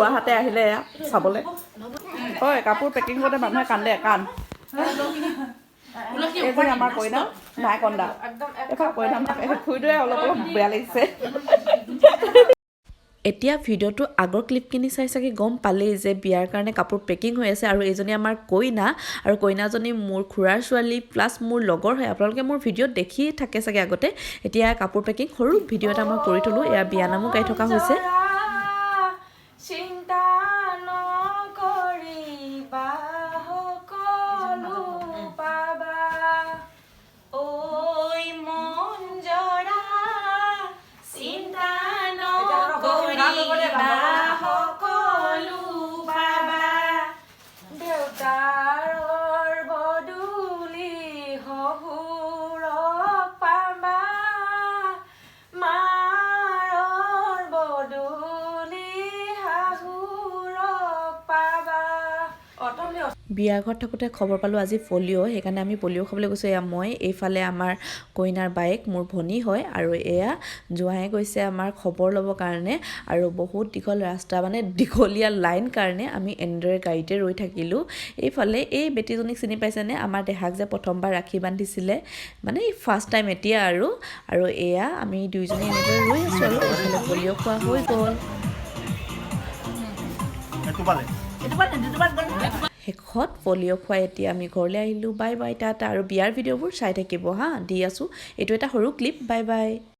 খুৱাহাতে আহিলে চাবলৈ হয় কাপোৰ পেকিং কৰোঁতে মানুহে কান্দে কান এই যে আমাৰ কইনা নাই কন্দা এফালে কইনা খুৰীটোৱে অলপ অলপ বেয়া লাগিছে এতিয়া ভিডিঅ'টো আগৰ ক্লিপখিনি চাই চাগে গম পালেই যে বিয়াৰ কাৰণে কাপোৰ পেকিং হৈ আছে আৰু এইজনী আমাৰ কইনা আৰু কইনাজনী মোৰ খুৰাৰ ছোৱালী প্লাছ মোৰ লগৰ হয় আপোনালোকে মোৰ ভিডিঅ'ত দেখি থাকে চাগে আগতে এতিয়া কাপোৰ পেকিং সৰু ভিডিঅ' এটা মই কৰি থলোঁ এয়া বিয়ানামো গাই থকা হৈছে বিয়া ঘৰত থাকোঁতে খবৰ পালোঁ আজি পলিঅ' সেইকাৰণে আমি পলিঅ' খাবলৈ গৈছোঁ এয়া মই এইফালে আমাৰ কইনাৰ বায়েক মোৰ ভনী হয় আৰু এয়া জোঁৱাই গৈছে আমাৰ খবৰ ল'বৰ কাৰণে আৰু বহুত দীঘল ৰাস্তা মানে দীঘলীয়া লাইন কাৰণে আমি এনেদৰে গাড়ীতে ৰৈ থাকিলোঁ এইফালে এই বেটীজনীক চিনি পাইছেনে আমাৰ দেহাক যে প্ৰথমবাৰ ৰাখি বান্ধিছিলে মানে ফাৰ্ষ্ট টাইম এতিয়া আৰু এয়া আমি দুইজনী এনেদৰে ৰৈ আছোঁ আৰু এইফালে পলিঅ' খোৱা হৈ গ'ল শেষত পলিঅ' খুৱাই এতিয়া আমি ঘৰলৈ আহিলোঁ বাই বাই টাটা আৰু বিয়াৰ ভিডিঅ'বোৰ চাই থাকিব হা দি আছোঁ এইটো এটা সৰু ক্লিপ বাই বাই